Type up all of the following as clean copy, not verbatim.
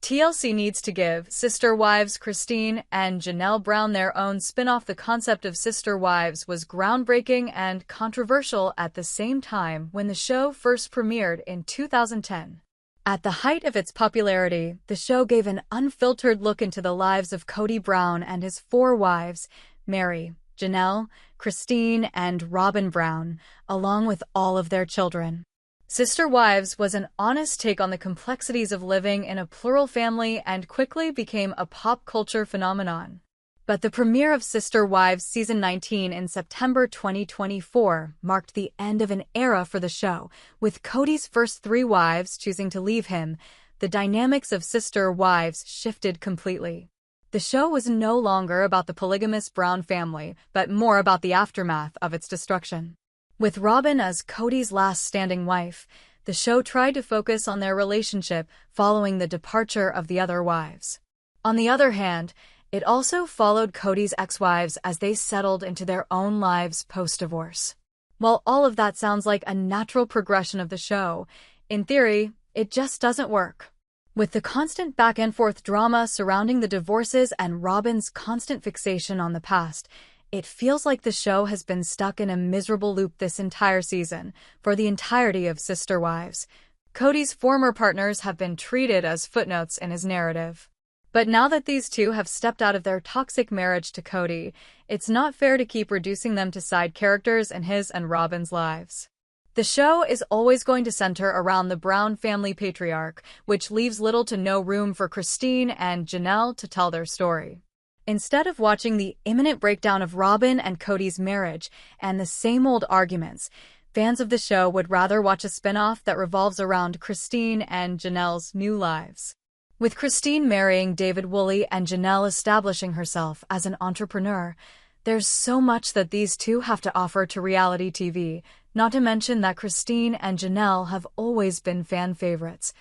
TLC needs to give Sister Wives Christine and Janelle Brown their own spin-off. The concept of Sister Wives was groundbreaking and controversial at the same time when the show first premiered in 2010. At the height of its popularity, the show gave an unfiltered look into the lives of Kody Brown and his four wives, Mary, Janelle, Christine, and Robin Brown, along with all of their children. Sister Wives was an honest take on the complexities of living in a plural family and quickly became a pop culture phenomenon. But the premiere of Sister Wives Season 19 in September 2024 marked the end of an era for the show, with Kody's first three wives choosing to leave him. The dynamics of Sister Wives shifted completely. The show was no longer about the polygamous Brown family, but more about the aftermath of its destruction. With Robin as Kody's last standing wife, the show tried to focus on their relationship following the departure of the other wives. On the other hand, it also followed Kody's ex-wives as they settled into their own lives post-divorce. While all of that sounds like a natural progression of the show, in theory, it just doesn't work. With the constant back-and-forth drama surrounding the divorces and Robin's constant fixation on the past, it feels like the show has been stuck in a miserable loop this entire season. For the entirety of Sister Wives, Kody's former partners have been treated as footnotes in his narrative. But now that these two have stepped out of their toxic marriage to Kody, it's not fair to keep reducing them to side characters in his and Robin's lives. The show is always going to center around the Brown family patriarch, which leaves little to no room for Christine and Janelle to tell their story. Instead of watching the imminent breakdown of Robin and Kody's marriage and the same old arguments, fans of the show would rather watch a spin-off that revolves around Christine and Janelle's new lives. With Christine marrying David Woolley and Janelle establishing herself as an entrepreneur, there's so much that these two have to offer to reality TV, not to mention that Christine and Janelle have always been fan favorites,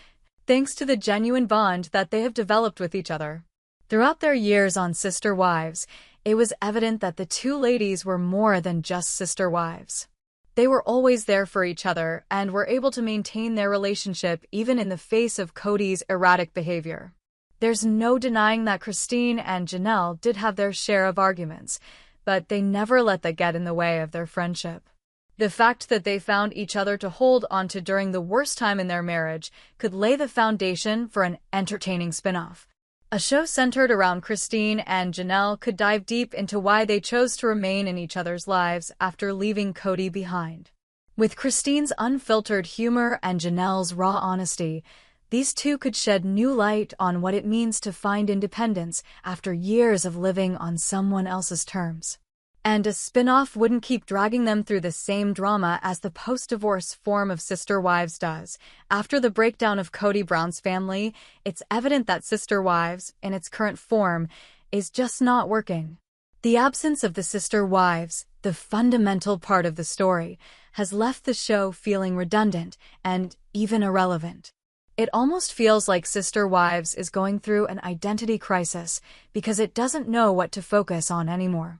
thanks to the genuine bond that they have developed with each other. Throughout their years on Sister Wives, it was evident that the two ladies were more than just sister wives. They were always there for each other and were able to maintain their relationship even in the face of Kody's erratic behavior. There's no denying that Christine and Janelle did have their share of arguments, but they never let that get in the way of their friendship. The fact that they found each other to hold onto during the worst time in their marriage could lay the foundation for an entertaining spin-off. A show centered around Christine and Janelle could dive deep into why they chose to remain in each other's lives after leaving Kody behind. With Christine's unfiltered humor and Janelle's raw honesty, these two could shed new light on what it means to find independence after years of living on someone else's terms. And a spin-off wouldn't keep dragging them through the same drama as the post-divorce form of Sister Wives does. After the breakdown of Kody Brown's family, it's evident that Sister Wives, in its current form, is just not working. The absence of the Sister Wives, the fundamental part of the story, has left the show feeling redundant and even irrelevant. It almost feels like Sister Wives is going through an identity crisis because it doesn't know what to focus on anymore.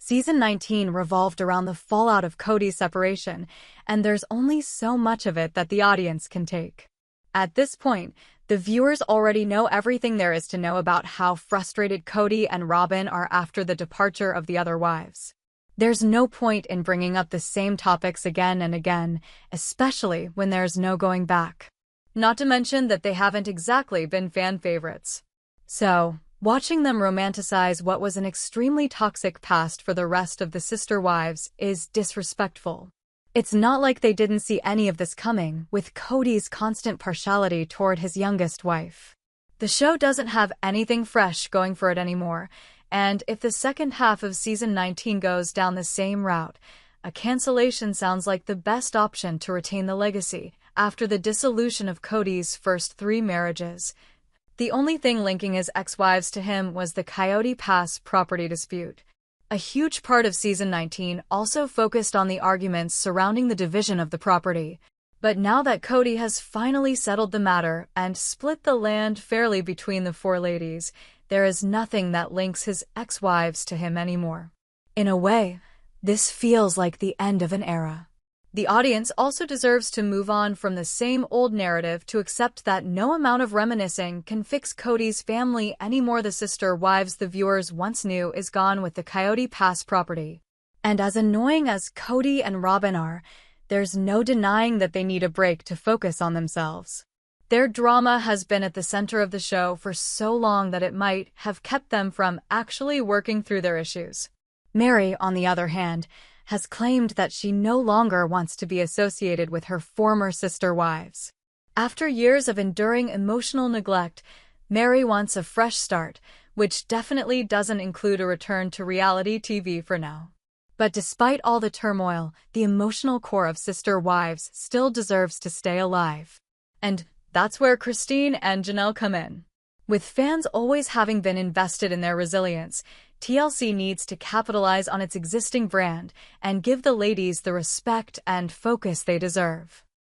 Season 19 revolved around the fallout of Kody's separation, and there's only so much of it that the audience can take. At this point, the viewers already know everything there is to know about how frustrated Kody and Robin are after the departure of the other wives. There's no point in bringing up the same topics again and again, especially when there's no going back. Not to mention that they haven't exactly been fan favorites. So, watching them romanticize what was an extremely toxic past for the rest of the Sister Wives is disrespectful. It's not like they didn't see any of this coming, with Kody's constant partiality toward his youngest wife. The show doesn't have anything fresh going for it anymore, and if the second half of Season 19 goes down the same route, a cancellation sounds like the best option to retain the legacy after the dissolution of Kody's first three marriages. The only thing linking his ex-wives to him was the Coyote Pass property dispute. A huge part of Season 19 also focused on the arguments surrounding the division of the property. But now that Kody has finally settled the matter and split the land fairly between the four ladies, there is nothing that links his ex-wives to him anymore. In a way, this feels like the end of an era. The audience also deserves to move on from the same old narrative to accept that no amount of reminiscing can fix Cody's family anymore. The sister wives the viewers once knew is gone with the Coyote Pass property. And as annoying as Cody and Robin are, there's no denying that they need a break to focus on themselves. Their drama has been at the center of the show for so long that it might have kept them from actually working through their issues. Mary, on the other hand, has claimed that she no longer wants to be associated with her former sister wives. After years of enduring emotional neglect, Mary wants a fresh start, which definitely doesn't include a return to reality TV for now. But despite all the turmoil, the emotional core of Sister Wives still deserves to stay alive. And that's where Christine and Janelle come in. With fans always having been invested in their resilience, TLC needs to capitalize on its existing brand and give the ladies the respect and focus they deserve.